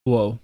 Whoa.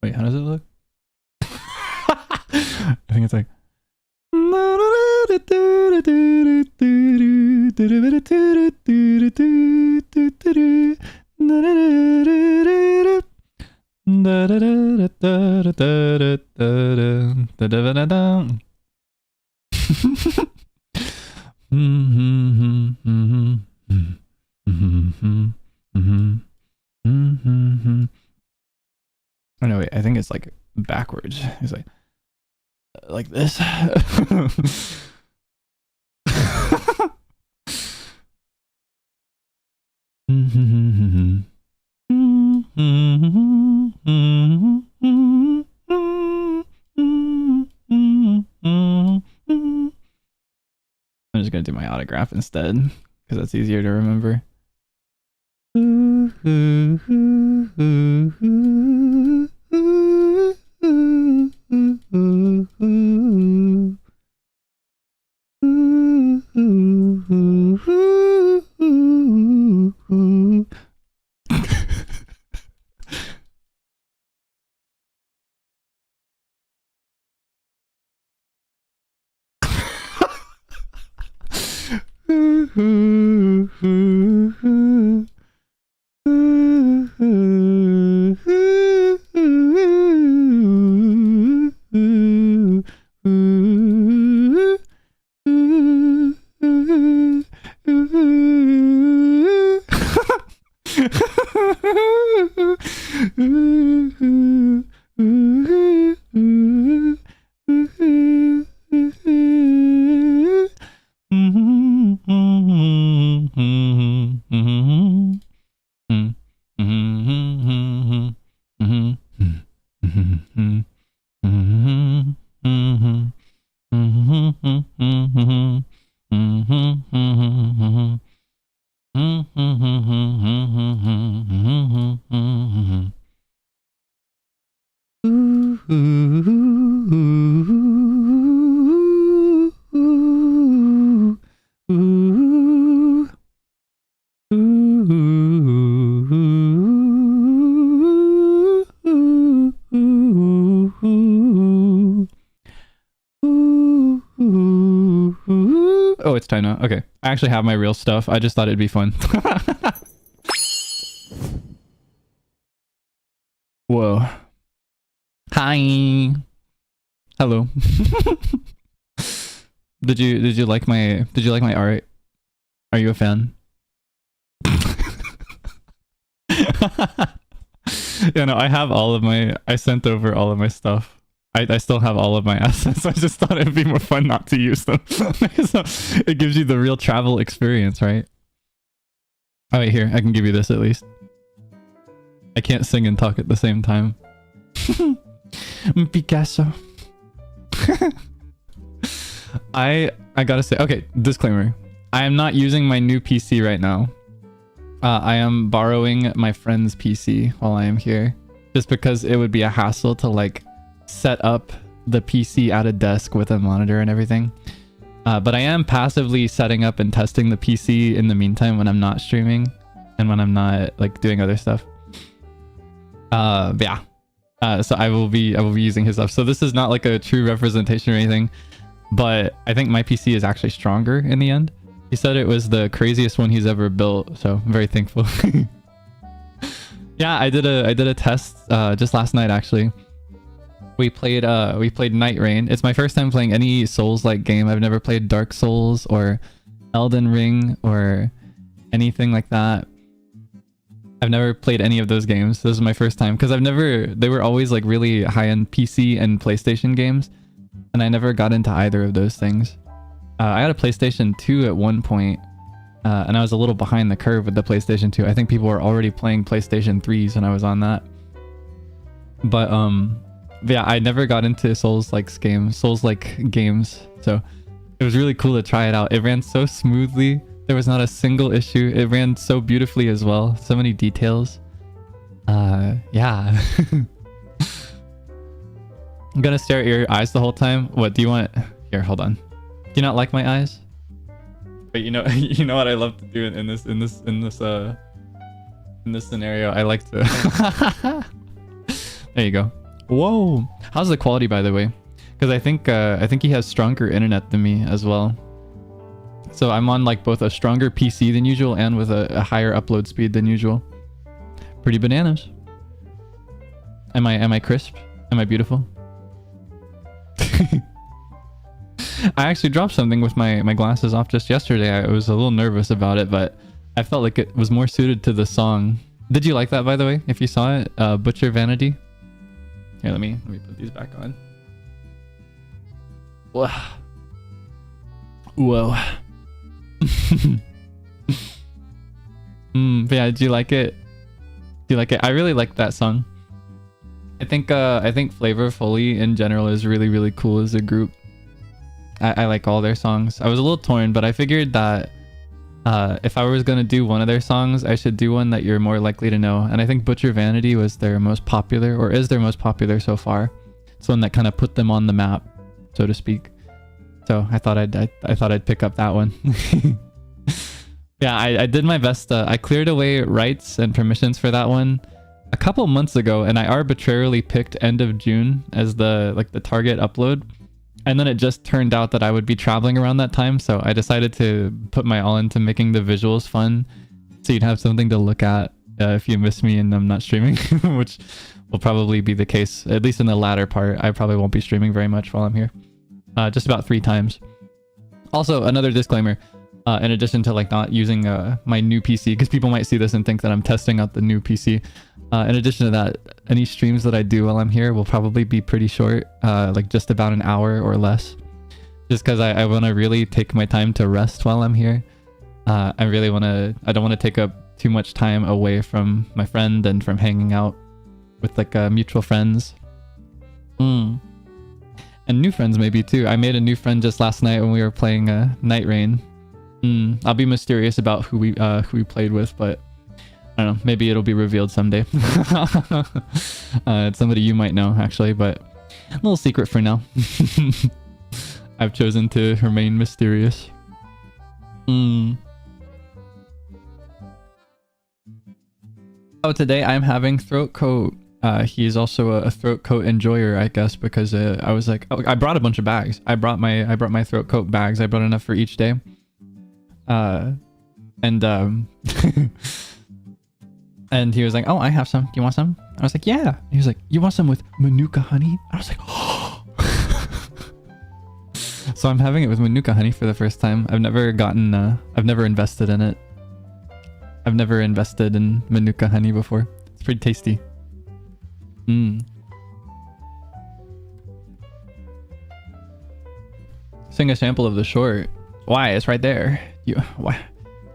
Wait, how does it look? I think it's like oh no, wait, I think it's like backwards. It's like this. I'm just gonna do my autograph instead, because that's easier to remember. Oh, it's time now. Okay. I actually have my real stuff. I just thought it'd be fun. Whoa. Hi. Hello. Did you like my art? Are you a fan? Yeah, no, I have all of my, I sent over all of my stuff. I still have all of my assets. I just thought it'd be more fun not to use them. So it gives you the real travel experience, right? Oh wait, here, I can give you this at least. I can't sing and talk at the same time. Picasso. I gotta say, okay, disclaimer. I am not using my new PC right now. I am borrowing my friend's PC while I am here. Just because it would be a hassle to like set up the PC at a desk with a monitor and everything. But I am passively setting up and testing the PC in the meantime when I'm not streaming and when I'm not like doing other stuff. But yeah. So I will be using his stuff. So this is not like a true representation or anything, but I think my PC is actually stronger in the end. He said it was the craziest one he's ever built, so I'm very thankful. Yeah, I did a test just last night actually. We played Night Rain. It's my first time playing any Souls-like game. I've never played Dark Souls or Elden Ring or anything like that. I've never played any of those games. This is my first time because they were always like really high-end PC and PlayStation games, and I never got into either of those things. I had a PlayStation 2 at one point, and I was a little behind the curve with the PlayStation 2. I think people were already playing PlayStation 3s when I was on that. But yeah, I never got into Souls-like games, so it was really cool to try it out. It ran so smoothly. There was not a single issue. It ran so beautifully as well. So many details. Yeah. I'm gonna stare at your eyes the whole time. What do you want? Here, hold on. Do you not like my eyes? But you know, you know what I love to do in this scenario. I like to. There you go. Whoa. How's the quality, by the way? Because I think he has stronger internet than me as well. So I'm on like both a stronger PC than usual and with a higher upload speed than usual. Pretty bananas. Am I crisp? Am I beautiful? I actually dropped something with my glasses off just yesterday. I was a little nervous about it, but I felt like it was more suited to the song. Did you like that, by the way? If you saw it, Butcher Vanity. Here, let me put these back on. Whoa. Whoa. But yeah, do you like it? Do you like it? I really like that song. I think Flavor Fully in general is really, really cool as a group. I like all their songs. I was a little torn, but I figured that if I was gonna do one of their songs, I should do one that you're more likely to know. And I think Butcher Vanity was their most popular, or is their most popular so far. It's one that kind of put them on the map, so to speak. So I thought I'd pick up that one. Yeah, I did my best. I cleared away rights and permissions for that one a couple months ago, and I arbitrarily picked end of June as the target upload. And then it just turned out that I would be traveling around that time, so I decided to put my all into making the visuals fun, so you'd have something to look at if you miss me and I'm not streaming, which will probably be the case, at least in the latter part. I probably won't be streaming very much while I'm here. Just about 3 times. Also, another disclaimer, in addition to like not using my new PC, because people might see this and think that I'm testing out the new PC. In addition to that, any streams that I do while I'm here will probably be pretty short, like just about an hour or less. Just because I want to really take my time to rest while I'm here. I don't want to take up too much time away from my friend and from hanging out with like mutual friends. And new friends maybe too. I made a new friend just last night when we were playing Night Rain. I'll be mysterious about who we played with, but I don't know, maybe it'll be revealed someday. It's somebody you might know actually, but a little secret for now. I've chosen to remain mysterious. Oh, today I'm having throat coat. He's also a throat coat enjoyer, I guess, because I was like, oh, I brought a bunch of bags. I brought my throat coat bags. I brought enough for each day. And he was like, oh, I have some. Do you want some? I was like, yeah. He was like, you want some with Manuka honey? I was like, oh. So I'm having it with Manuka honey for the first time. I've never invested in it. I've never invested in Manuka honey before. It's pretty tasty. Sing a sample of the short. Why? It's right there. Why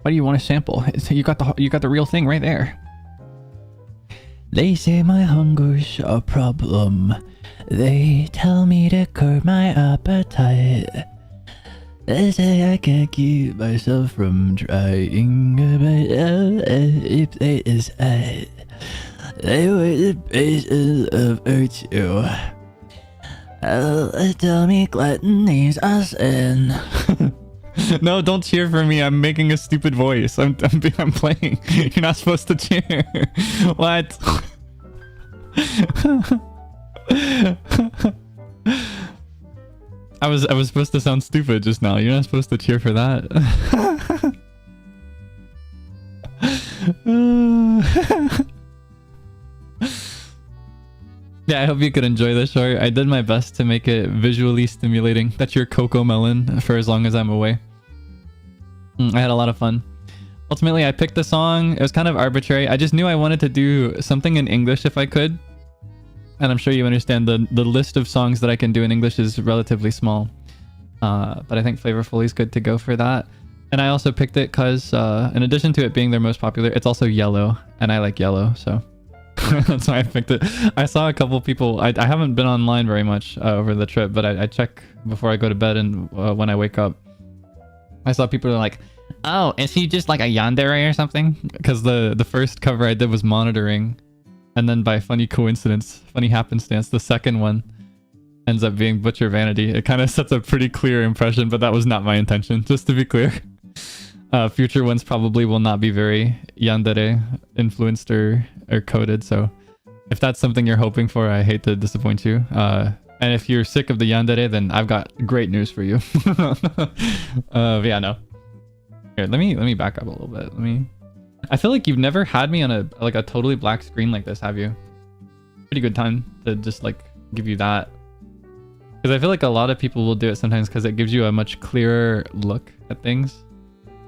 do you want a sample? You got the real thing right there. They say my hunger's a problem. They tell me to curb my appetite. They say I can't keep myself from trying, but if they decide they were the basis of virtue. They tell me gluttony's a sin. No, don't cheer for me. I'm making a stupid voice. I'm playing. You're not supposed to cheer. What? I was supposed to sound stupid just now. You're not supposed to cheer for that. Yeah, I hope you could enjoy this short. I did my best to make it visually stimulating. That's your Coco Melon for as long as I'm away. I had a lot of fun. Ultimately, I picked the song. It was kind of arbitrary. I just knew I wanted to do something in English if I could. And I'm sure you understand the list of songs that I can do in English is relatively small. But I think Flavorfully is good to go for that. And I also picked it because in addition to it being their most popular, it's also yellow. And I like yellow, so... That's why I picked it. I saw a couple people. I haven't been online very much over the trip, but I check before I go to bed and when I wake up. I saw people like, oh, is he just like a yandere or something? Because the first cover I did was monitoring, and then by funny coincidence, funny happenstance, the second one ends up being Butcher Vanity. It kind of sets a pretty clear impression, but that was not my intention, just to be clear. Future ones probably will not be very yandere influenced or coded, so if that's something you're hoping for, I hate to disappoint you. And if you're sick of the yandere, then I've got great news for you. But yeah, no. Here, let me back up a little bit. I feel like you've never had me on a totally black screen like this, have you? Pretty good time to just like give you that. Because I feel like a lot of people will do it sometimes because it gives you a much clearer look at things.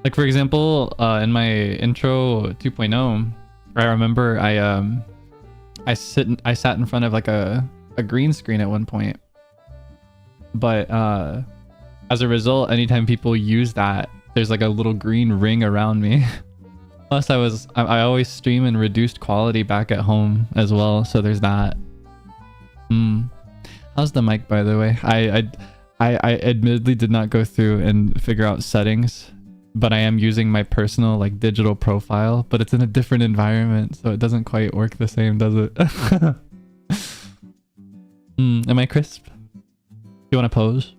Like for example, in my intro 2.0, I remember I sat in front of like a green screen at one point. But as a result, anytime people use that, there's like a little green ring around me. Plus I always stream in reduced quality back at home as well, so there's that. How's the mic, by the way? I admittedly did not go through and figure out settings, but I am using my personal like digital profile, but it's in a different environment, so it doesn't quite work the same, does it? Am I crisp? You want to pose?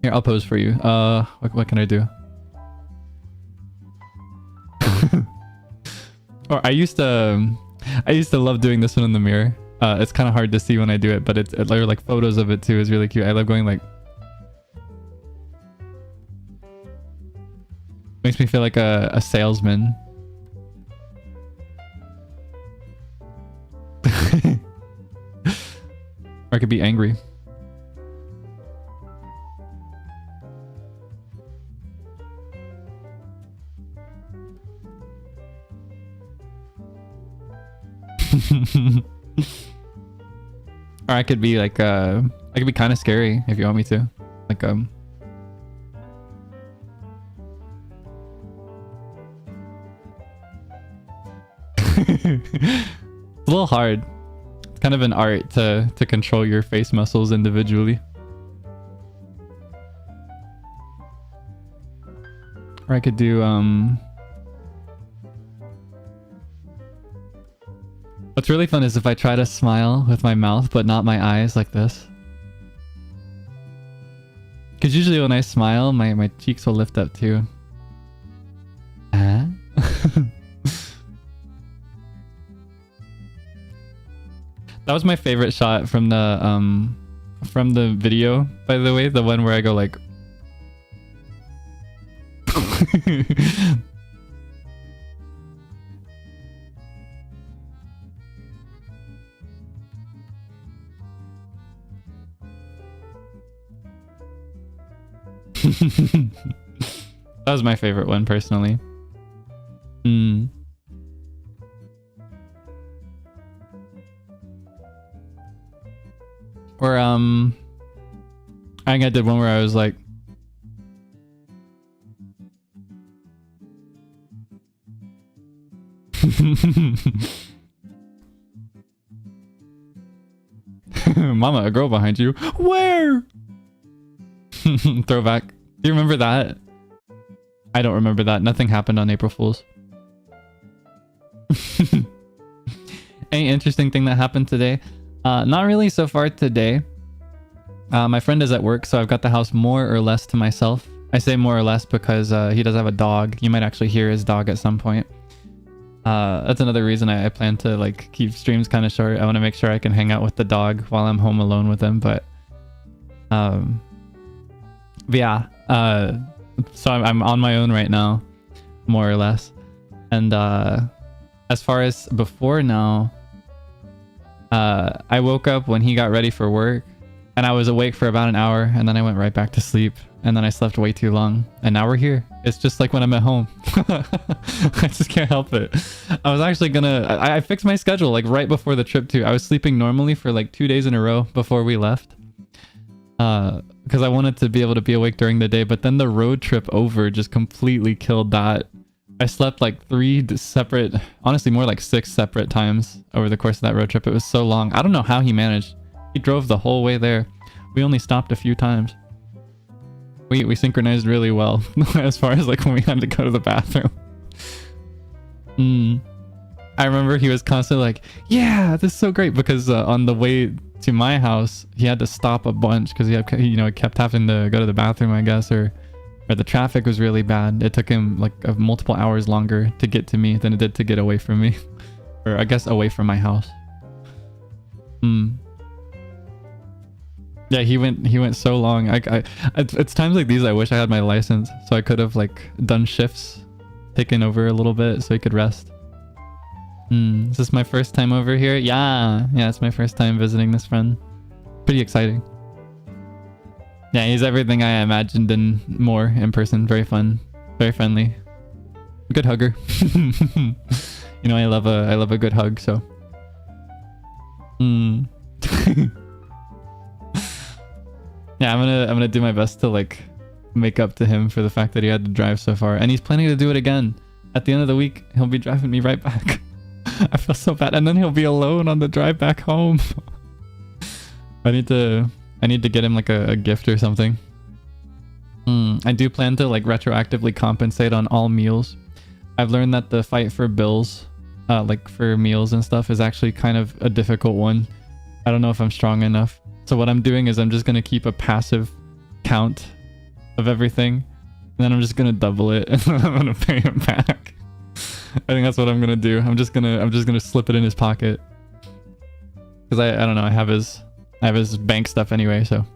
Here, I'll pose for you. What can I do? Or I used to love doing this one in the mirror. It's kind of hard to see when I do it, but it's like photos of it too is really cute. I love going like... Makes me feel like a salesman. Or I could be angry. Or I could be like I could be kind of scary if you want me to. Like it's a little hard. It's kind of an art to control your face muscles individually. Or I could do what's really fun is if I try to smile with my mouth but not my eyes like this. Because usually when I smile, my cheeks will lift up too. That was my favorite shot from the video, by the way, the one where I go like That was my favorite one personally. Or I think I did one where I was like, Mama, a girl behind you. Where? Throwback. Do you remember that? I don't remember that. Nothing happened on April Fool's. Any interesting thing that happened today? Not really so far today. My friend is at work, so I've got the house more or less to myself. I say more or less because he does have a dog. You might actually hear his dog at some point. That's another reason I plan to like keep streams kind of short. I want to make sure I can hang out with the dog while I'm home alone with him. But yeah. So I'm on my own right now, more or less. And as far as before now, I woke up when he got ready for work, and I was awake for about an hour, and then I went right back to sleep, and then I slept way too long, and now we're here. It's just like when I'm at home. I just can't help it. I was actually gonna... I fixed my schedule like right before the trip too. I was sleeping normally for like 2 days in a row before we left. Because I wanted to be able to be awake during the day, but then the road trip over just completely killed that. I slept like 3 separate, honestly more like 6 separate times over the course of that road trip. It was so long. I don't know how he managed. He drove the whole way there. We only stopped a few times. We synchronized really well as far as like when we had to go to the bathroom. I remember he was constantly like, yeah, this is so great, because on the way to my house, he had to stop a bunch because he kept having to go to the bathroom, I guess, or the traffic was really bad. It took him like multiple hours longer to get to me than it did to get away from me, or I guess away from my house. Yeah, he went so long. It's times like these I wish I had my license so I could have like done shifts, taken over a little bit so he could rest. Is this my first time over here? Yeah, it's my first time visiting this friend. Pretty exciting. Yeah, he's everything I imagined and more in person. Very fun, very friendly, good hugger. You know, I love a good hug, so. Yeah, I'm gonna do my best to like make up to him for the fact that he had to drive so far, and he's planning to do it again. At the end of the week, he'll be driving me right back. I feel so bad, and then he'll be alone on the drive back home. I need to get him like a gift or something. I do plan to like retroactively compensate on all meals. I've learned that the fight for bills, like for meals and stuff, is actually kind of a difficult one. I don't know if I'm strong enough. So what I'm doing is I'm just gonna keep a passive count of everything, and then I'm just gonna double it, and then I'm gonna pay him back. I think that's what I'm gonna do. I'm just gonna slip it in his pocket, because I don't know, I have his bank stuff anyway, so.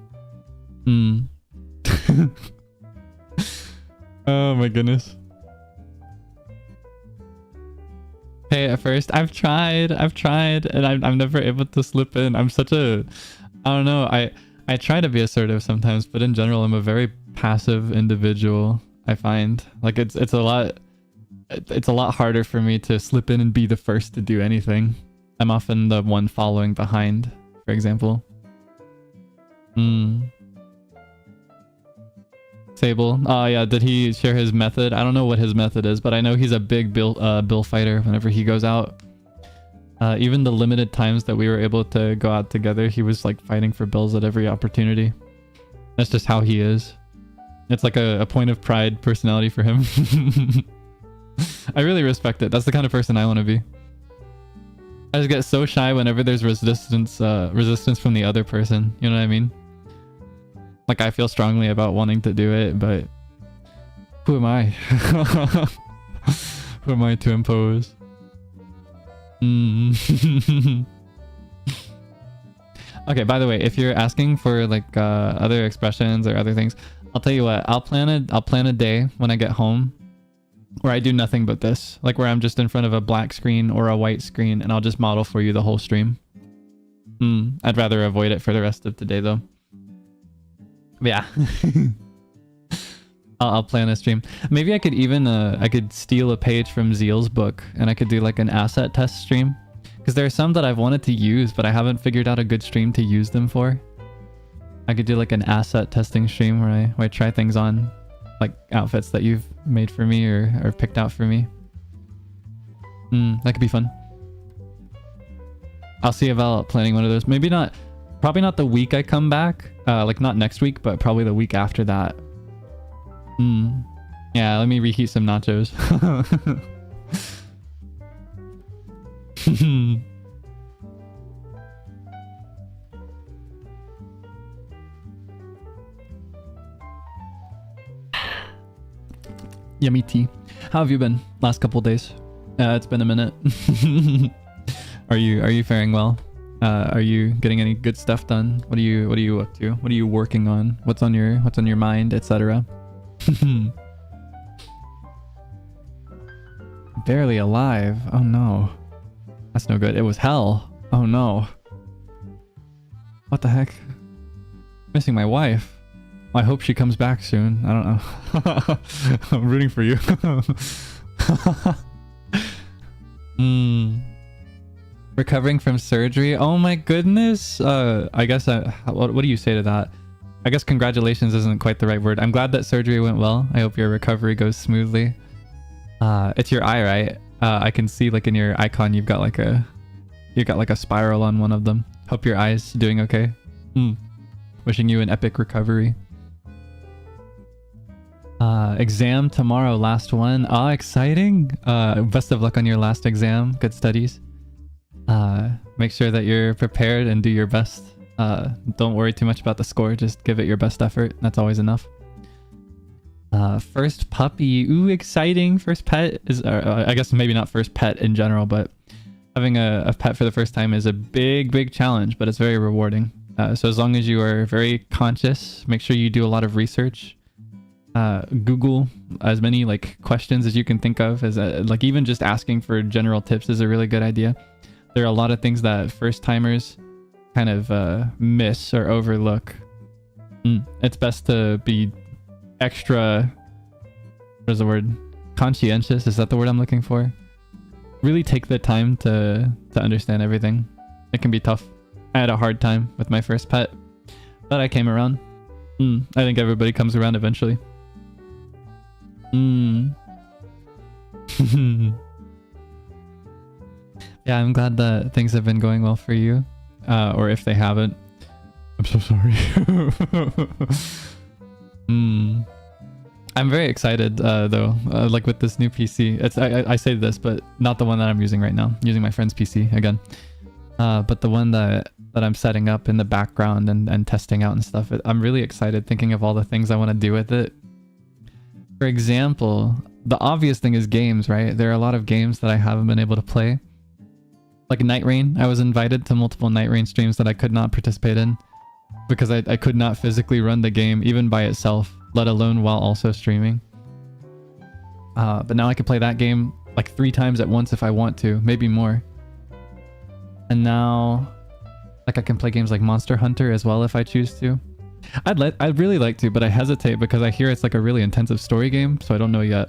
Oh my goodness. Hey, at first I've tried, and I'm never able to slip in. I'm such a, I don't know, I try to be assertive sometimes, but in general I'm a very passive individual. I find like it's a lot harder for me to slip in and be the first to do anything. I'm often the one following behind, for example. Seible. Oh yeah, did he share his method? I don't know what his method is, but I know he's a big bill fighter whenever he goes out. Even the limited times that we were able to go out together, he was like fighting for bills at every opportunity. That's just how he is. It's like a point of pride personality for him. I really respect it. That's the kind of person I want to be. I just get so shy whenever there's resistance from the other person. You know what I mean? Like I feel strongly about wanting to do it, but who am I? Who am I to impose? Okay, by the way, if you're asking for like other expressions or other things, I'll tell you what, I'll plan a day when I get home where I do nothing but this, like where I'm just in front of a black screen or a white screen, and I'll just model for you the whole stream. I'd rather avoid it for the rest of today though. But yeah. I'll plan a stream. Maybe I could even I could steal a page from Zeal's book and I could do like an asset test stream, because there are some that I've wanted to use but I haven't figured out a good stream to use them for. I could do like an asset testing stream where I try things on, like outfits that you've made for me or picked out for me. That could be fun. I'll see about planning one of those. Maybe not, probably not the week I come back, like not next week, but probably the week after that. Yeah, let me reheat some nachos. Yummy tea. How have you been last couple days? It's been a minute. Are you faring well? Are you getting any good stuff done? What are you up to? What are you working on? What's on your mind, etc. Barely alive. Oh no. That's no good. It was hell. Oh no. What the heck? Missing my wife. Well, I hope she comes back soon. I don't know. I'm rooting for you. Recovering from surgery. Oh my goodness. I guess what do you say to that? I guess congratulations isn't quite the right word. I'm glad that surgery went well. I hope your recovery goes smoothly. It's your eye, right? I can see like in your icon you've got like a spiral on one of them. Hope your eye's doing okay. Wishing you an epic recovery. Exam tomorrow, last one. Ah, exciting. Best of luck on your last exam. Good studies. Make sure that you're prepared and do your best. Don't worry too much about the score. Just give it your best effort. That's always enough. First puppy. Ooh, exciting. First pet is, I guess maybe not first pet in general, but having a pet for the first time is a big challenge, but it's very rewarding. So as long as you are very conscious, make sure you do a lot of research. Google as many like questions as you can think of, as like even just asking for general tips is a really good idea. There are a lot of things that first timers kind of miss or overlook. It's best to be extra, what is the word? Conscientious, is that the word I'm looking for? Really take the time to understand everything. It can be tough. I had a hard time with my first pet, but I came around. I think everybody comes around eventually. Yeah, I'm glad that things have been going well for you. Or if they haven't, I'm so sorry. I'm very excited though, like with this new PC. It's I say this, but not the one that I'm using right now. I'm using my friend's PC again. But the one that I'm setting up in the background and testing out and stuff. I'm really excited thinking of all the things I want to do with it. For example, the obvious thing is games, right? There are a lot of games that I haven't been able to play. Like Night Rain, I was invited to multiple Night Rain streams that I could not participate in because I could not physically run the game even by itself, let alone while also streaming. But now I can play that game like 3 times at once if I want to, maybe more. And now like I can play games like Monster Hunter as well if I choose to. I'd really like to, but I hesitate because I hear it's like a really intensive story game, so I don't know yet.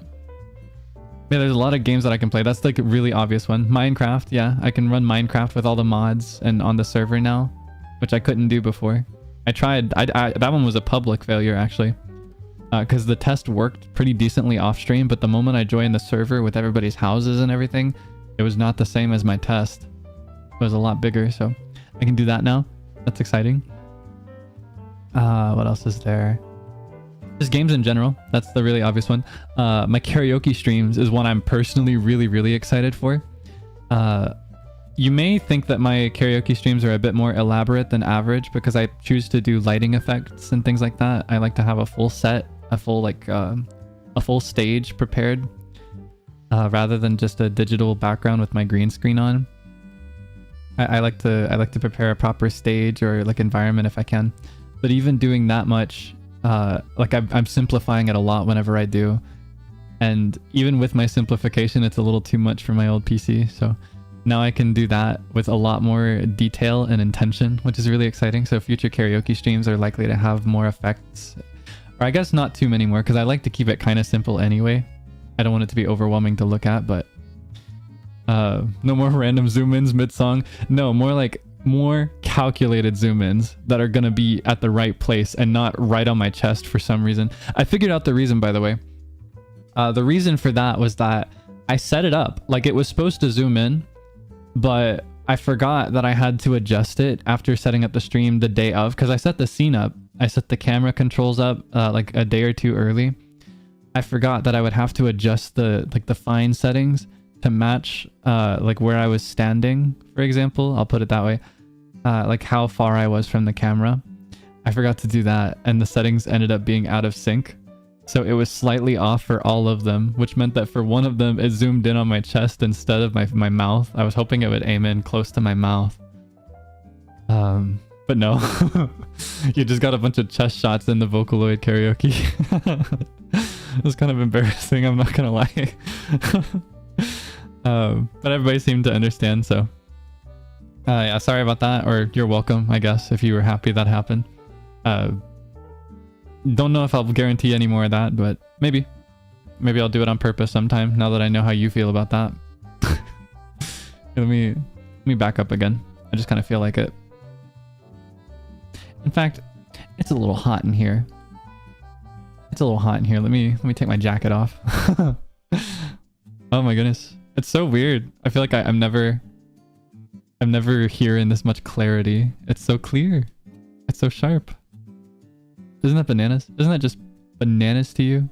Yeah, there's a lot of games that I can play. That's like a really obvious one. Minecraft, yeah, I can run Minecraft with all the mods and on the server now, which I couldn't do before. I tried. That one was a public failure actually, because the test worked pretty decently off stream, but the moment I joined the server with everybody's houses and everything, it was not the same as my test. It was a lot bigger, so I can do that now. That's exciting. What else is there? Just games in general. That's the really obvious one. My karaoke streams is one I'm personally really excited for. You may think that my karaoke streams are a bit more elaborate than average because I choose to do lighting effects and things like that. I like to have a full set, a full stage prepared, rather than just a digital background with my green screen on. I like to prepare a proper stage or like environment if I can. But even doing that much, like I'm simplifying it a lot whenever I do. And even with my simplification, it's a little too much for my old PC. So now I can do that with a lot more detail and intention, which is really exciting. So future karaoke streams are likely to have more effects, Or I guess not too many more, because I like to keep it kind of simple anyway. I don't want it to be overwhelming to look at, but... no more random zoom-ins mid-song. No, more calculated zoom-ins that are gonna be at the right place and not right on my chest for some reason. I figured out the reason, by the way. The reason for that was that I set it up like it was supposed to zoom in, but I forgot that I had to adjust it after setting up the stream the day of, because I set the scene up. I set the camera controls up like a day or two early. I forgot that I would have to adjust the fine settings to match like where I was standing, for example. I'll put it that way. Like how far I was from the camera. I forgot to do that, and the settings ended up being out of sync. So it was slightly off for all of them, which meant that for one of them, it zoomed in on my chest instead of my mouth. I was hoping it would aim in close to my mouth. But no. You just got a bunch of chest shots in the Vocaloid karaoke. It was kind of embarrassing, I'm not gonna lie. But everybody seemed to understand, so... yeah, sorry about that, or you're welcome, I guess, if you were happy that happened. Don't know if I'll guarantee any more of that, but maybe. Maybe I'll do it on purpose sometime, now that I know how you feel about that. let me back up again. I just kind of feel like it. In fact, it's a little hot in here. It's a little hot in here. Let me take my jacket off. Oh my goodness. It's so weird. I feel like I'm never here in this much clarity. It's so clear. It's so sharp. Isn't that bananas? Isn't that just bananas to you?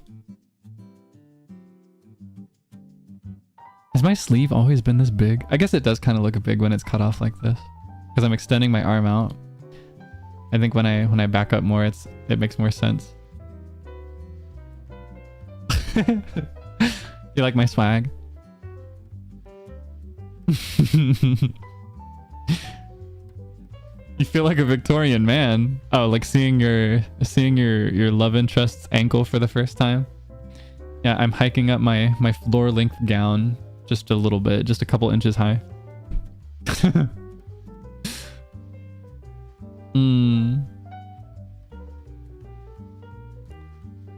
Has my sleeve always been this big? I guess it does kind of look big when it's cut off like this, because I'm extending my arm out. I think when I back up more, it makes more sense. You like my swag? You feel like a Victorian man. Oh, like seeing your love interest's ankle for the first time. Yeah, I'm hiking up my floor length gown just a little bit, just a couple inches high.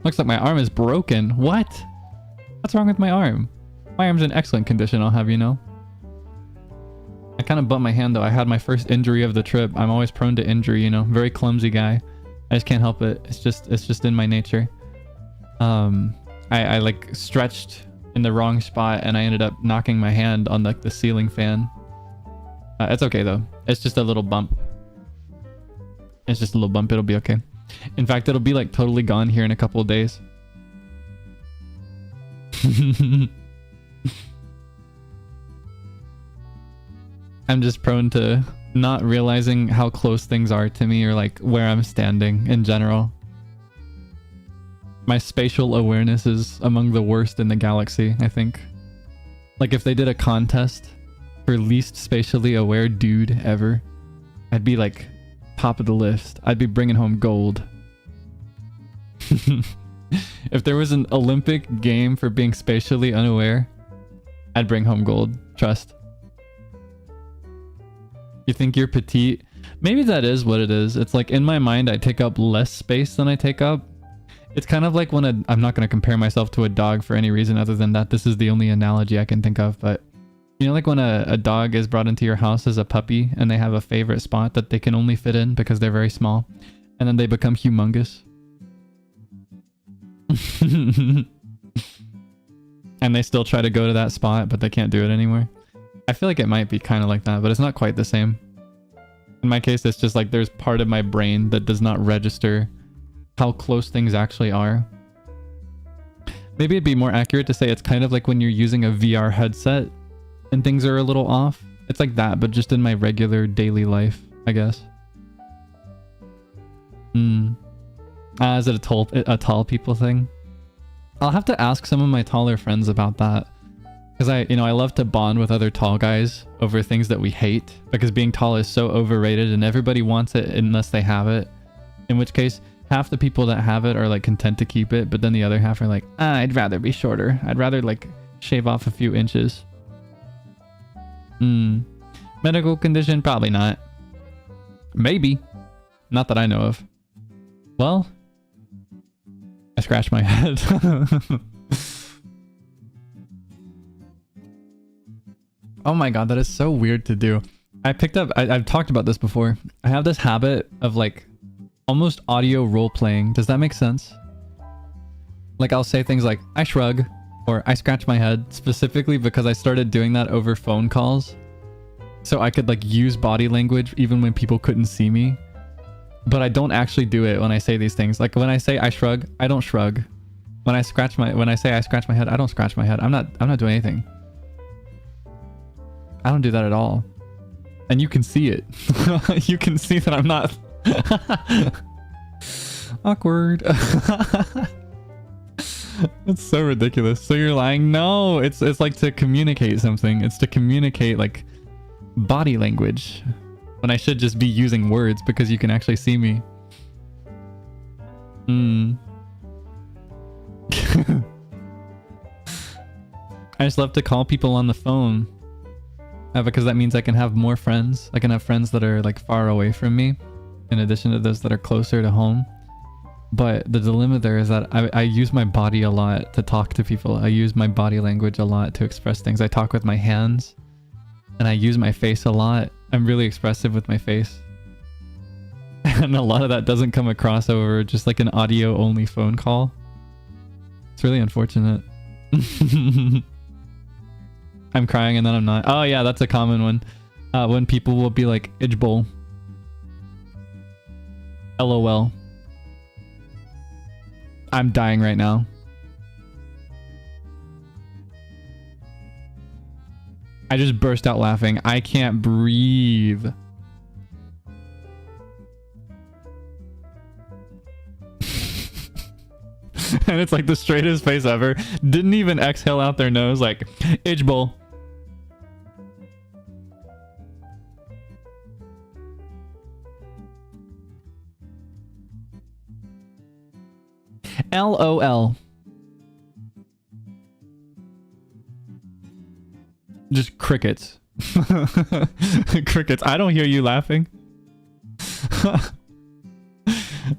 Looks like my arm is broken. What? What's wrong with my arm? My arm's in excellent condition, I'll have you know. I kind of bumped my hand though. I had my first injury of the trip. I'm always prone to injury, you know. Very clumsy guy. I just can't help it. It's just in my nature. I like stretched in the wrong spot and I ended up knocking my hand on like the ceiling fan. It's okay though. It's just a little bump. It's just a little bump. It'll be okay. In fact, it'll be like totally gone here in a couple of days. I'm just prone to not realizing how close things are to me or like where I'm standing in general. My spatial awareness is among the worst in the galaxy, I think. Like if they did a contest for least spatially aware dude ever, I'd be like top of the list. I'd be bringing home gold. If there was an Olympic game for being spatially unaware, I'd bring home gold. Trust. You think you're petite? Maybe that is what it is. It's like in my mind, I take up less space than I take up. It's kind of like when I'm not going to compare myself to a dog for any reason other than that. This is the only analogy I can think of. But you know, like when a dog is brought into your house as a puppy and they have a favorite spot that they can only fit in because they're very small. And then they become humongous. And they still try to go to that spot, but they can't do it anymore. I feel like it might be kind of like that, but it's not quite the same. In my case, it's just like there's part of my brain that does not register how close things actually are. Maybe it'd be more accurate to say it's kind of like when you're using a VR headset and things are a little off. It's like that, but just in my regular daily life, I guess. Is it a tall people thing? I'll have to ask some of my taller friends about that. Because I love to bond with other tall guys over things that we hate. Because being tall is so overrated and everybody wants it unless they have it. In which case, half the people that have it are like content to keep it. But then the other half are like, I'd rather be shorter. I'd rather like shave off a few inches. Medical condition? Probably not. Maybe. Not that I know of. Well, scratch my head. Oh my god, that is so weird to do. I've talked about this before. I have this habit of like almost audio role playing. Does that make sense? Like I'll say things like I shrug or I scratch my head, specifically because I started doing that over phone calls. So I could like use body language even when people couldn't see me. But I don't actually do it when I say these things. Like when I say I shrug, I don't shrug. When I say I scratch my head, I don't scratch my head. I'm not doing anything. I don't do that at all. And you can see it. You can see that I'm not. Awkward. That's so ridiculous. So you're lying? No, it's like to communicate something. It's to communicate like body language when I should just be using words because you can actually see me. I just love to call people on the phone. Because that means I can have more friends. I can have friends that are like far away from me in addition to those that are closer to home. But the dilemma there is that I use my body a lot to talk to people. I use my body language a lot to express things. I talk with my hands and I use my face a lot. I'm really expressive with my face. And a lot of that doesn't come across over just like an audio only phone call. It's really unfortunate. I'm crying and then I'm not. Oh yeah, that's a common one. When people will be like, Ijbol. LOL. I'm dying right now. I just burst out laughing. I can't breathe. And it's like the straightest face ever. Didn't even exhale out their nose, like, Ijbol. LOL. Just crickets. Crickets. I don't hear you laughing.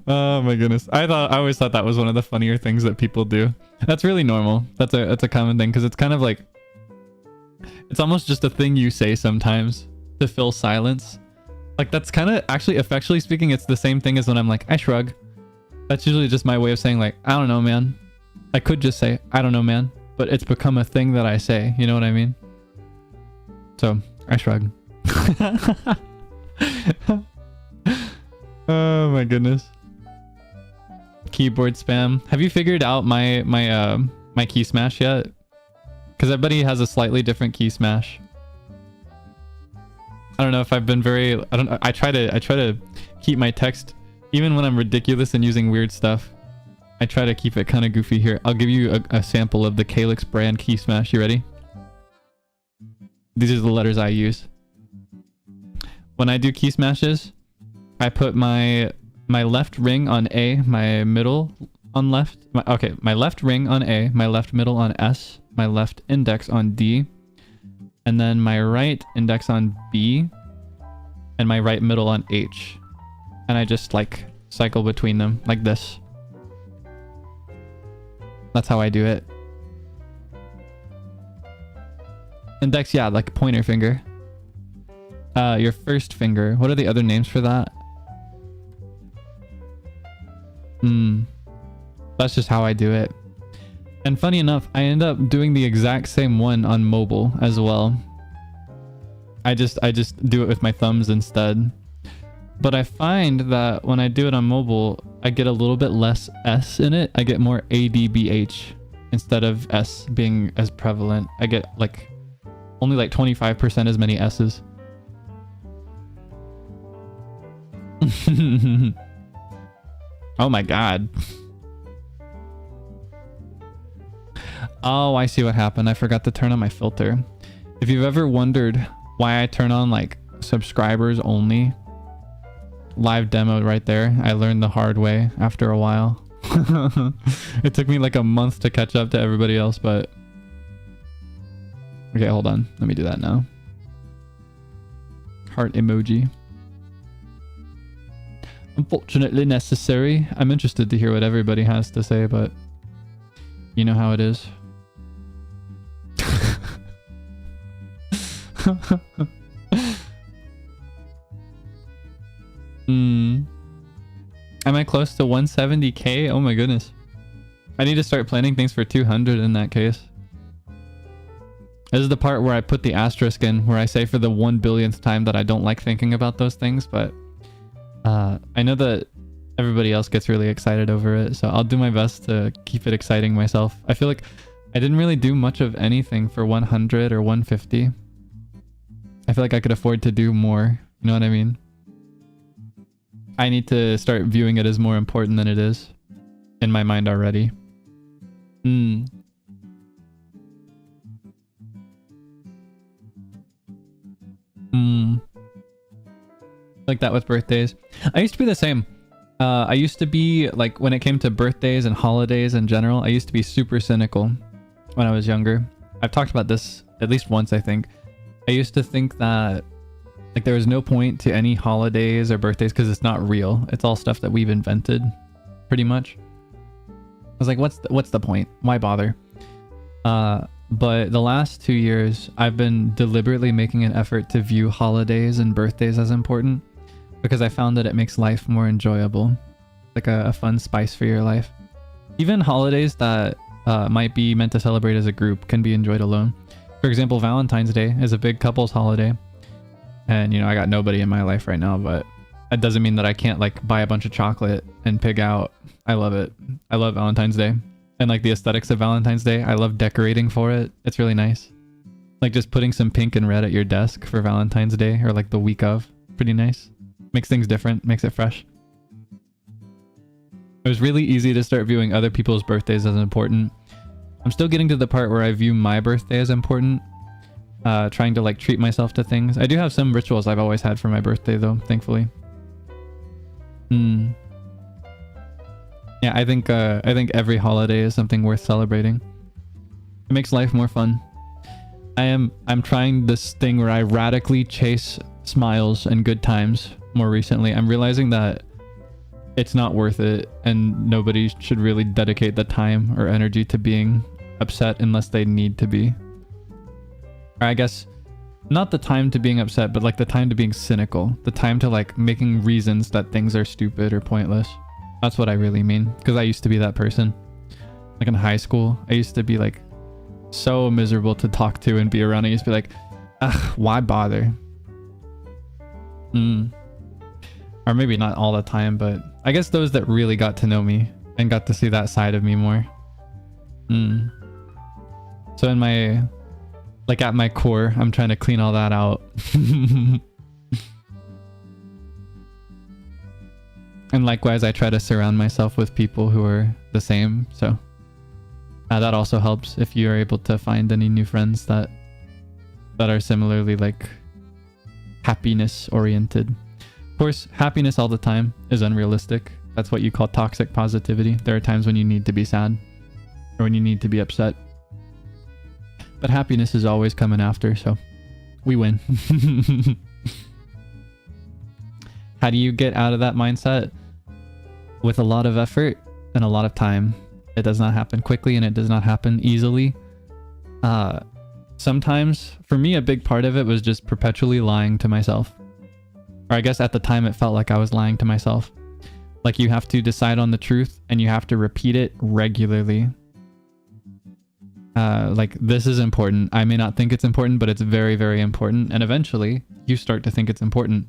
Oh my goodness. I always thought that was one of the funnier things that people do. That's really normal. That's a common thing because it's kind of like, it's almost just a thing you say sometimes to fill silence. Like that's kind of actually, effectually speaking, it's the same thing as when I'm like, I shrug. That's usually just my way of saying like, I don't know, man. I could just say, I don't know, man. But it's become a thing that I say. You know what I mean? So, I shrug. Oh my goodness. Keyboard spam. Have you figured out my key smash yet? Because everybody has a slightly different key smash. I don't know if I've been very... I try to keep my text... Even when I'm ridiculous and using weird stuff, I try to keep it kind of goofy here. I'll give you a sample of the Kaelix brand key smash. You ready? These are the letters I use. When I do key smashes, I put my left ring on A, my middle on left. My left ring on A, my left middle on S, my left index on D, and then my right index on B, and my right middle on H. And I just like cycle between them like this. That's how I do it. Index, yeah, like pointer finger. Your first finger. What are the other names for that? That's just how I do it. And funny enough, I end up doing the exact same one on mobile as well. I just do it with my thumbs instead. But I find that when I do it on mobile, I get a little bit less S in it. I get more ADBH instead of S being as prevalent. I get like only like 25% as many S's. Oh my god. Oh, I see what happened. I forgot to turn on my filter. If you've ever wondered why I turn on like subscribers only, live demo right there. I learned the hard way after a while. It took me like a month to catch up to everybody else, but... Okay, hold on. Let me do that now. Heart emoji. Unfortunately necessary. I'm interested to hear what everybody has to say, but you know how it is. Am I close to 170k? Oh my goodness. I need to start planning things for 200 in that case. This is the part where I put the asterisk in, where I say for the 1 billionth time that I don't like thinking about those things, but I know that everybody else gets really excited over it, so I'll do my best to keep it exciting myself. I feel like I didn't really do much of anything for 100 or 150. I feel like I could afford to do more, you know what I mean? I need to start viewing it as more important than it is in my mind already. Like that with birthdays. I used to be the same. I used to be like, when it came to birthdays and holidays in general, I used to be super cynical when I was younger. I've talked about this at least once, I think. I used to think that like there was no point to any holidays or birthdays because it's not real. It's all stuff that we've invented, pretty much. I was like, what's the point? Why bother? But the last 2 years, I've been deliberately making an effort to view holidays and birthdays as important because I found that it makes life more enjoyable, like a fun spice for your life. Even holidays that might be meant to celebrate as a group can be enjoyed alone. For example, Valentine's Day is a big couples holiday. And, you know, I got nobody in my life right now, but that doesn't mean that I can't, like, buy a bunch of chocolate and pig out. I love it. I love Valentine's Day. And, like, the aesthetics of Valentine's Day, I love decorating for it. It's really nice. Like, just putting some pink and red at your desk for Valentine's Day, or, like, the week of. Pretty nice. Makes things different. Makes it fresh. It was really easy to start viewing other people's birthdays as important. I'm still getting to the part where I view my birthday as important. Trying to like treat myself to things. I do have some rituals I've always had for my birthday though, thankfully. Yeah, I think every holiday is something worth celebrating. It makes life more fun. I'm trying this thing where I radically chase smiles and good times more recently. I'm realizing that it's not worth it and nobody should really dedicate the time or energy to being upset unless they need to be. Or I guess not the time to being upset, but like the time to being cynical, the time to like making reasons that things are stupid or pointless. That's what I really mean, because I used to be that person. Like in high school, I used to be like so miserable to talk to and be around. I used to be like, ugh, why bother? Or maybe not all the time, but I guess those that really got to know me and got to see that side of me more. So in my, like at my core, I'm trying to clean all that out. And likewise, I try to surround myself with people who are the same. So that also helps if you are able to find any new friends that are similarly like happiness oriented. Of course, happiness all the time is unrealistic. That's what you call toxic positivity. There are times when you need to be sad or when you need to be upset. But happiness is always coming after, so we win. How do you get out of that mindset? With a lot of effort and a lot of time. It does not happen quickly and it does not happen easily. Sometimes, for me, a big part of it was just perpetually lying to myself. Or I guess at the time it felt like I was lying to myself. Like you have to decide on the truth and you have to repeat it regularly. Like this is important. I may not think it's important, but it's very, very important. And eventually you start to think it's important.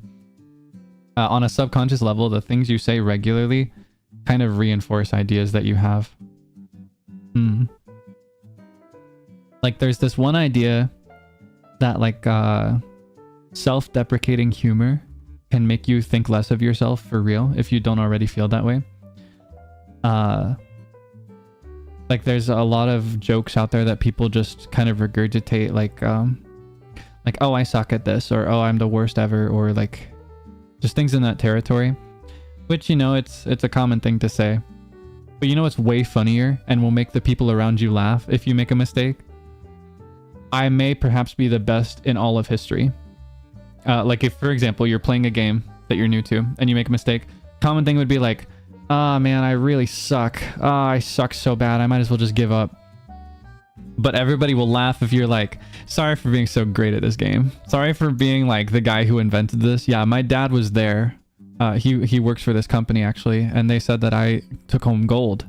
On a subconscious level, the things you say regularly kind of reinforce ideas that you have. Like there's this one idea that like self-deprecating humor can make you think less of yourself for real if you don't already feel that way. Like there's a lot of jokes out there that people just kind of regurgitate, like oh, I suck at this, or oh, I'm the worst ever, or like just things in that territory, which, you know, it's a common thing to say. But you know what's way funnier and will make the people around you laugh if you make a mistake? I may perhaps be the best in all of history. Like if, for example, you're playing a game that you're new to and you make a mistake, common thing would be like, "Ah, man, I really suck. Ah, I suck so bad. I might as well just give up." But everybody will laugh if you're like, "Sorry for being so great at this game. Sorry for being like the guy who invented this. Yeah, my dad was there. He works for this company actually, and they said that I took home gold.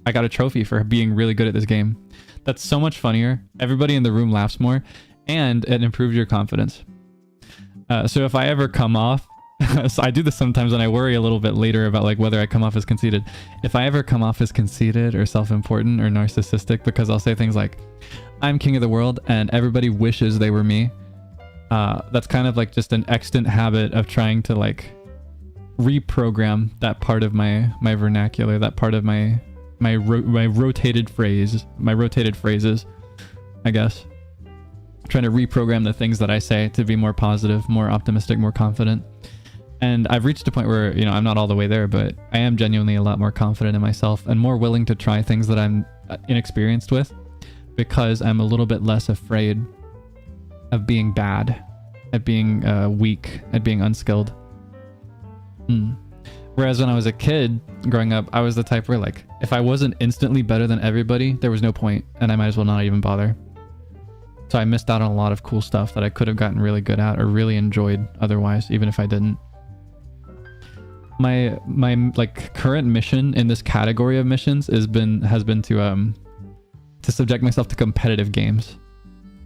I got a trophy for being really good at this game." That's so much funnier. Everybody in the room laughs more, and it improves your confidence. So if I ever come off, so I do this sometimes when I worry a little bit later about like whether I come off as conceited. If I ever come off as conceited or self-important or narcissistic, because I'll say things like, "I'm king of the world and everybody wishes they were me." That's kind of like just an extant habit of trying to like reprogram that part of my vernacular, that part of my rotated phrases, I guess. Trying to reprogram the things that I say to be more positive, more optimistic, more confident. And I've reached a point where, you know, I'm not all the way there, but I am genuinely a lot more confident in myself and more willing to try things that I'm inexperienced with, because I'm a little bit less afraid of being bad, at being weak, at being unskilled. Whereas when I was a kid growing up, I was the type where like, if I wasn't instantly better than everybody, there was no point, and I might as well not even bother. So I missed out on a lot of cool stuff that I could have gotten really good at or really enjoyed otherwise, even if I didn't. My like current mission in this category of missions has been to subject myself to competitive games.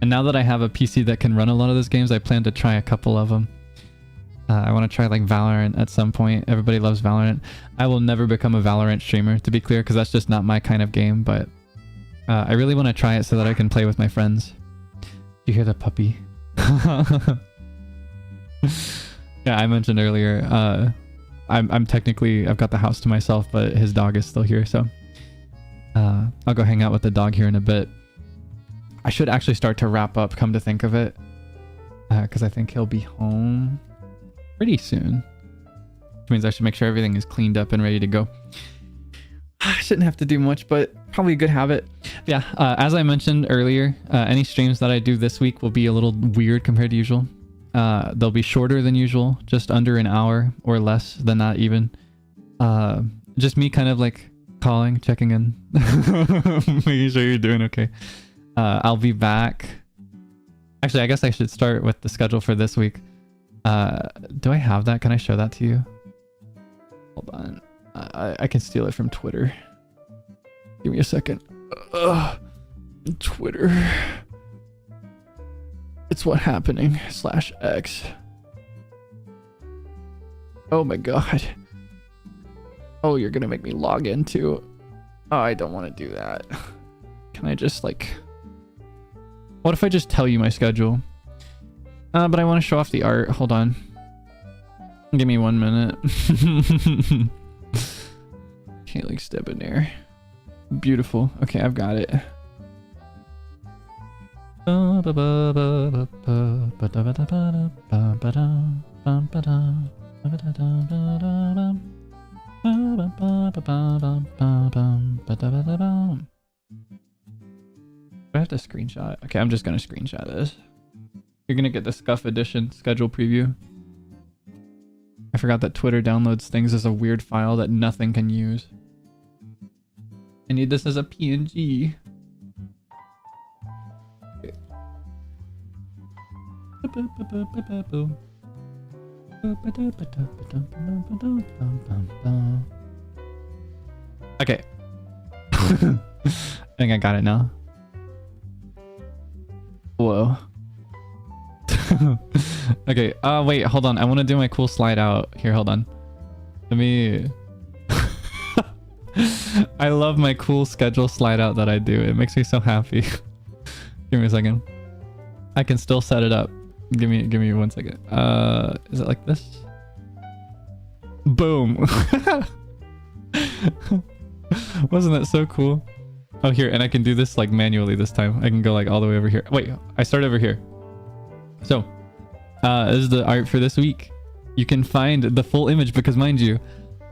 And now that I have a PC that can run a lot of those games, I plan to try a couple of them. I want to try like Valorant at some point. Everybody loves Valorant. I will never become a Valorant streamer, to be clear, because that's just not my kind of game, but I really want to try it so that I can play with my friends. You hear the puppy? Yeah, I mentioned earlier, I'm technically, I've got the house to myself, but his dog is still here, so I'll go hang out with the dog here in a bit. I should actually start to wrap up, come to think of it, because I think he'll be home pretty soon, which means I should make sure everything is cleaned up and ready to go. I shouldn't have to do much, but probably a good habit. Yeah, as I mentioned earlier, any streams that I do this week will be a little weird compared to usual. They'll be shorter than usual, just under an hour or less than that even. Just me kind of like calling, checking in, making sure you're doing okay. I'll be back. Actually, I guess I should start with the schedule for this week. Do I have that? Can I show that to you? Hold on. I can steal it from Twitter. Give me a second. Twitter. It's what happening /X. Oh my god. Oh, you're gonna make me log in too. Oh, I don't want to do that. Can I just like... What if I just tell you my schedule? But I want to show off the art. Hold on. Give me 1 minute. Kaelix Debonair. Beautiful. Okay, I've got it. Do I have to screenshot? Okay, I'm just gonna screenshot this. You're gonna get the Scuff Edition schedule preview. I forgot that Twitter downloads things as a weird file that nothing can use. I need this as a PNG. Okay. I think I got it now. Whoa. Okay, wait, hold on. I want to do my cool slide out. Here, hold on. Let me... I love my cool schedule slide out that I do. It makes me so happy. Give me a second. I can still set it up. Give me 1 second. Is it like this? Boom. Wasn't that so cool? Oh, here, and I can do this like manually this time. I can go like all the way over here. Wait, I start over here. So, this is the art for this week. You can find the full image because, mind you,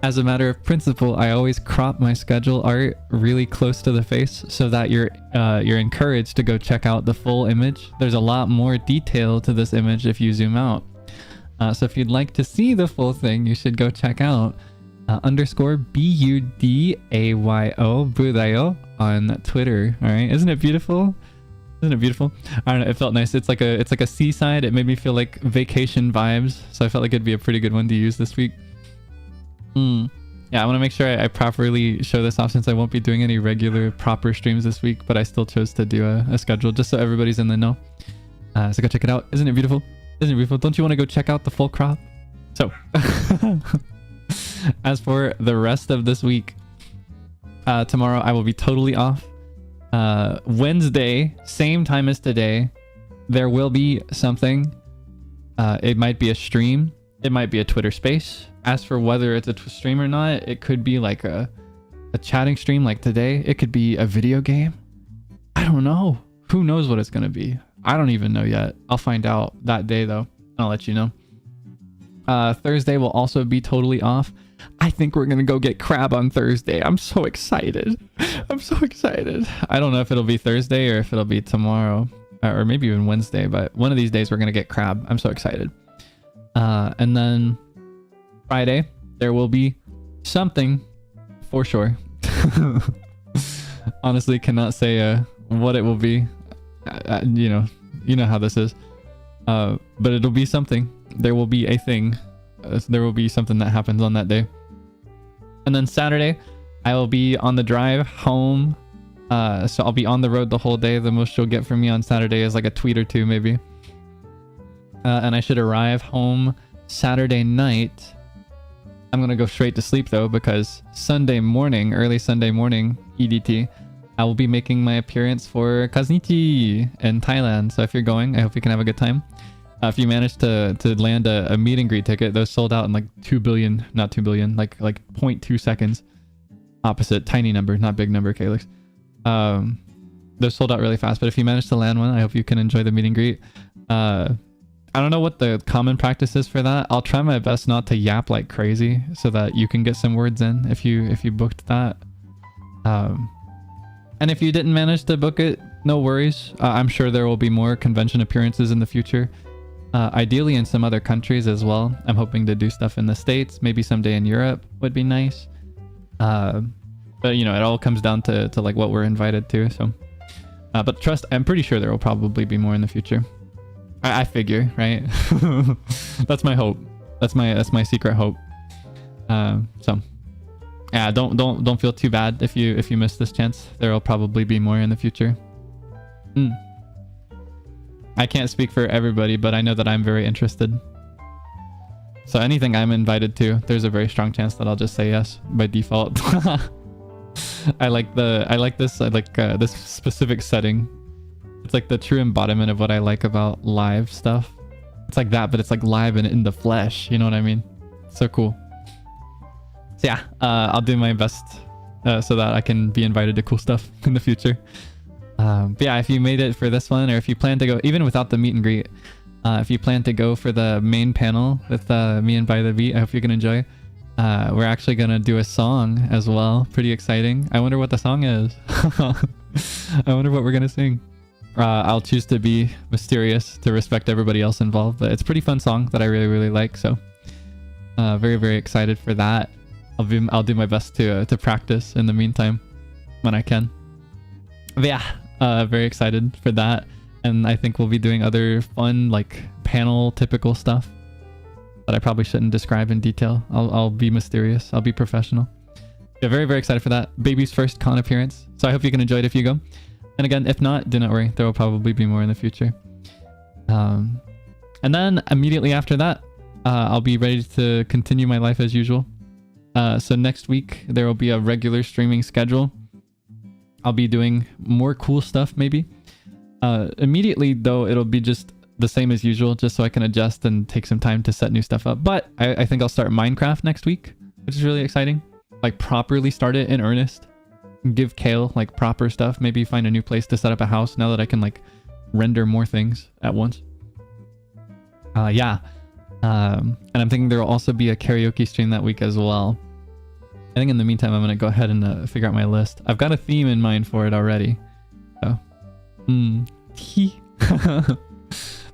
as a matter of principle, I always crop my schedule art really close to the face so that you're encouraged to go check out the full image. There's a lot more detail to this image if you zoom out. So if you'd like to see the full thing, you should go check out underscore BUDAYO Budayo on Twitter. All right, isn't it beautiful? Isn't it beautiful? I don't know, it felt nice. It's like a seaside. It made me feel like vacation vibes, so I felt like it'd be a pretty good one to use this week. Yeah, I want to make sure I properly show this off since I won't be doing any regular proper streams this week, but I still chose to do a schedule just so everybody's in the know. So go check it out. Isn't it beautiful? Isn't it beautiful? Don't you want to go check out the full crop? So, as for the rest of this week, tomorrow I will be totally off. Wednesday, same time as today, there will be something. It might be a stream. It might be a Twitter space. As for whether it's a stream or not, it could be like a chatting stream like today. It could be a video game. I don't know. Who knows what it's going to be? I don't even know yet. I'll find out that day though. I'll let you know. Thursday will also be totally off. I think we're going to go get crab on Thursday. I'm so excited. I'm so excited. I don't know if it'll be Thursday or if it'll be tomorrow or maybe even Wednesday, but one of these days we're going to get crab. I'm so excited. And then Friday, there will be something for sure. Honestly, cannot say what it will be. You know how this is. But it'll be something. There will be a thing. There will be something that happens on that day. And then Saturday, I will be on the drive home. So I'll be on the road the whole day. The most you'll get from me on Saturday is like a tweet or two, maybe. And I should arrive home Saturday night. I'm going to go straight to sleep though, because Sunday morning, early Sunday morning, EDT, I will be making my appearance for Kaznichi in Thailand. So if you're going, I hope you can have a good time. If you manage to land a meet and greet ticket, those sold out in like 2 billion, not 2 billion, like 0.2 seconds. Opposite, tiny number, not big number, Kaelix. They're sold out really fast, but if you manage to land one, I hope you can enjoy the meet and greet. I don't know what the common practice is for that. I'll try my best not to yap like crazy so that you can get some words in if you booked that. And if you didn't manage to book it, no worries. I'm sure there will be more convention appearances in the future. Ideally in some other countries as well. I'm hoping to do stuff in the States. Maybe someday in Europe would be nice. But you know, it all comes down to like what we're invited to. So, but trust, I'm pretty sure there will probably be more in the future. I figure, right? That's my hope. That's my secret hope. So yeah, don't feel too bad if you miss this chance. There will probably be more in the future. I can't speak for everybody, but I know that I'm very interested. So anything I'm invited to, there's a very strong chance that I'll just say yes by default. I like this specific setting. It's like the true embodiment of what I like about live stuff. It's like that, but it's like live and in the flesh. You know what I mean? So cool. So yeah, I'll do my best so that I can be invited to cool stuff in the future. But yeah, if you made it for this one, or if you plan to go, even without the meet and greet, if you plan to go for the main panel with me and By the Beat, I hope you can enjoy. We're actually gonna do a song as well. Pretty exciting. I wonder what the song is. I wonder what we're gonna sing. I'll choose to be mysterious to respect everybody else involved, but it's a pretty fun song that I really like. So very excited for that. I'll do my best to practice in the meantime when I can. But yeah, very excited for that. And I think we'll be doing other fun like panel typical stuff that I probably shouldn't describe in detail. I'll be mysterious. I'll be professional. Yeah, very excited for that. Baby's first con appearance. So I hope you can enjoy it if you go. And again, if not, do not worry. There will probably be more in the future. And then immediately after that, I'll be ready to continue my life as usual. So next week, there will be a regular streaming schedule. I'll be doing more cool stuff, maybe. Immediately, though, it'll be just the same as usual, just so I can adjust and take some time to set new stuff up. But I think I'll start Minecraft next week, which is really exciting. Like, properly start it in earnest. Give Kale like proper stuff. Maybe find a new place to set up a house now that I can like render more things at once. Yeah. And I'm thinking there will also be a karaoke stream that week as well. I think in the meantime, I'm going to go ahead and figure out my list. I've got a theme in mind for it already. So,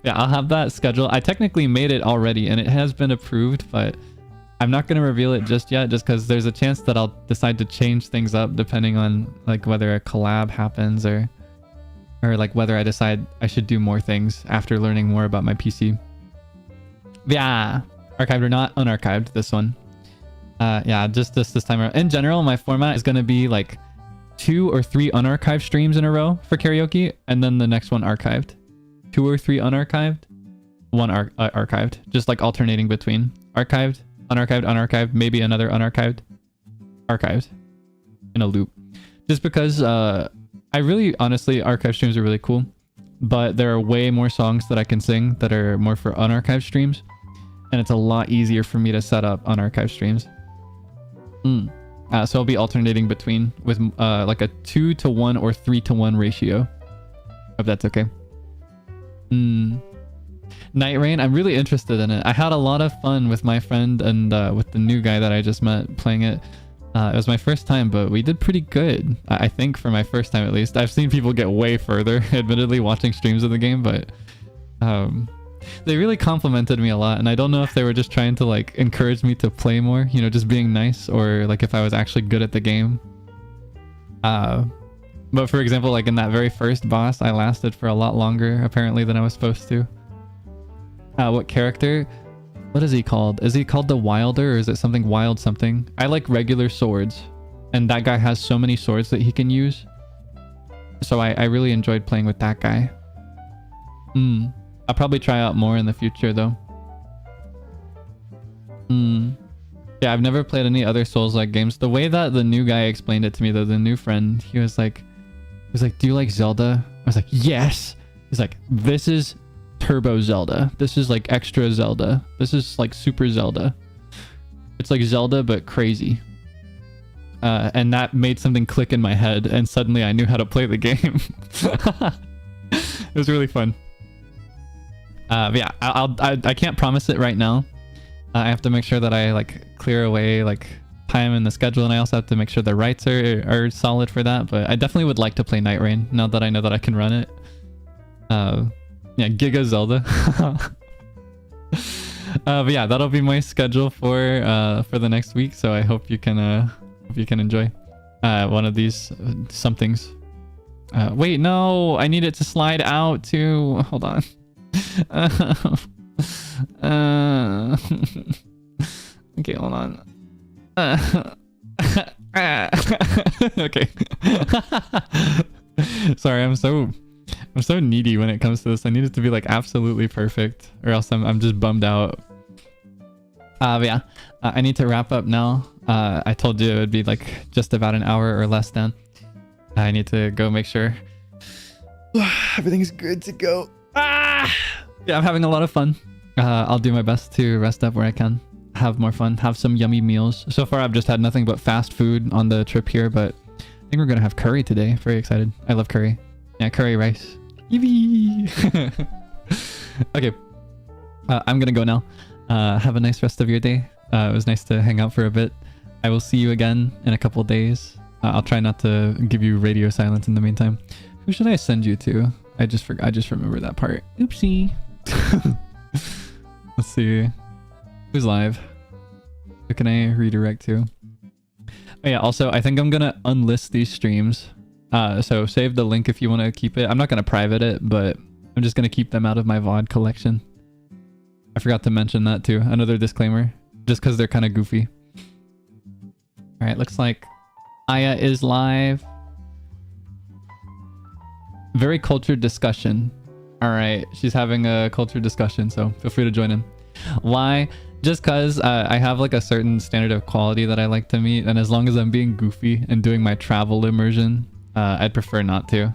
yeah, I'll have that schedule. I technically made it already and it has been approved, but I'm not going to reveal it just yet, just because there's a chance that I'll decide to change things up depending on like whether a collab happens or like whether I decide I should do more things after learning more about my PC. Yeah, archived or not, unarchived this one. Yeah, just this time around. In general, my format is going to be like 2 or 3 unarchived streams in a row for karaoke, and then the next one archived. 2 or 3 unarchived, 1 archived, just like alternating between archived, unarchived, unarchived, maybe another unarchived, archived in a loop. Just because I really, honestly, archive streams are really cool, but there are way more songs that I can sing that are more for unarchived streams, and it's a lot easier for me to set up unarchived streams. So I'll be alternating between with like a 2-to-1 or 3-to-1 ratio. Hope that's okay. Night Rain, I'm really interested in it. I had a lot of fun with my friend and with the new guy that I just met playing it. It was my first time, but we did pretty good. I think for my first time at least. I've seen people get way further, admittedly, watching streams of the game, but they really complimented me a lot, and I don't know if they were just trying to like encourage me to play more, you know, just being nice, or like if I was actually good at the game. But for example, like in that very first boss, I lasted for a lot longer apparently than I was supposed to. What character? What is he called? Is he called the Wilder, or is it something wild something? I like regular swords, and that guy has so many swords that he can use. So I really enjoyed playing with that guy. I'll probably try out more in the future though. Yeah, I've never played any other Souls-like games. The way that the new guy explained it to me though, the new friend, he was like, do you like Zelda? I was like, yes. He's like, this is Turbo Zelda. This is like extra Zelda. This is like Super Zelda. It's like Zelda, but crazy. And that made something click in my head, and suddenly I knew how to play the game. It was really fun. But yeah, I can't promise it right now. I have to make sure that I like clear away like time in the schedule, and I also have to make sure the rights are solid for that. But I definitely would like to play Night Rain now that I know that I can run it. Yeah, Giga Zelda. But yeah, that'll be my schedule for the next week. So I hope you can enjoy one of these somethings. Wait, no, I need it to slide out too. Hold on. Okay, hold on. Okay. Sorry, I'm so needy when it comes to this. I need it to be like absolutely perfect, or else I'm just bummed out. But yeah, I need to wrap up now. I told you it would be like just about an hour or less than. I need to go make sure everything's good to go. Yeah, I'm having a lot of fun. I'll do my best to rest up where I can, have more fun, have some yummy meals. So far I've just had nothing but fast food on the trip here, but I think we're gonna have curry today. Very excited. I love curry. Yeah, curry rice. Yippee! Okay, I'm gonna go now. Have a nice rest of your day. It was nice to hang out for a bit. I will see you again in a couple days. I'll try not to give you radio silence in the meantime. Who should I send you to? I just remembered that part. Oopsie. Let's see. Who's live? Who can I redirect to? Oh yeah, also I think I'm gonna unlist these streams. So save the link if you want to keep it. I'm not gonna private it, but I'm just gonna keep them out of my VOD collection. I forgot to mention that too. Another disclaimer, just because they're kind of goofy. All right, looks like Aya is live. Very cultured discussion. All right, she's having a cultured discussion, so feel free to join in. Why? Just because I have like a certain standard of quality that I like to meet, and as long as I'm being goofy and doing my travel immersion, I'd prefer not to.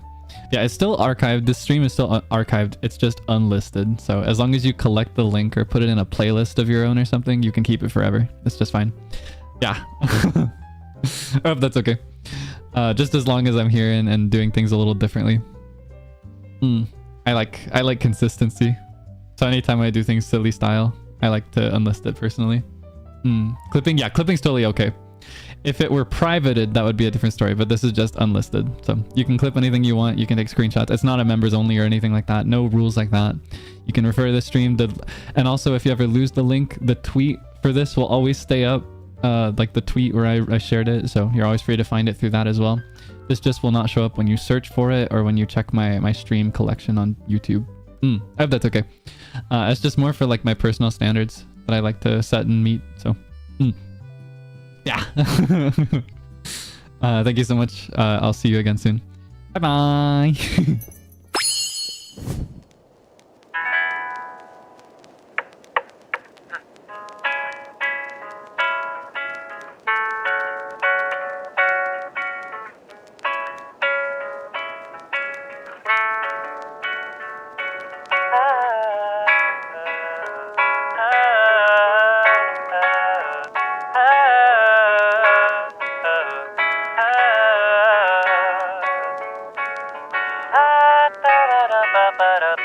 Yeah, it's still archived. This stream is still archived. It's just unlisted. So as long as you collect the link or put it in a playlist of your own or something, you can keep it forever. It's just fine. Yeah. I hope that's okay. Just as long as I'm here and doing things a little differently. I like consistency. So anytime I do things silly style, I like to unlist it personally. Clipping, yeah, clipping's totally okay. If it were privated, that would be a different story, but this is just unlisted. So you can clip anything you want. You can take screenshots. It's not a members only or anything like that. No rules like that. You can refer to the stream. And also, if you ever lose the link, the tweet for this will always stay up, like the tweet where I shared it, so you're always free to find it through that as well. This just will not show up when you search for it or when you check my stream collection on YouTube. I hope that's okay. It's just more for like my personal standards that I like to set and meet, so yeah. Thank you so much. I'll see you again soon. Bye bye. Ba ba da ba ba da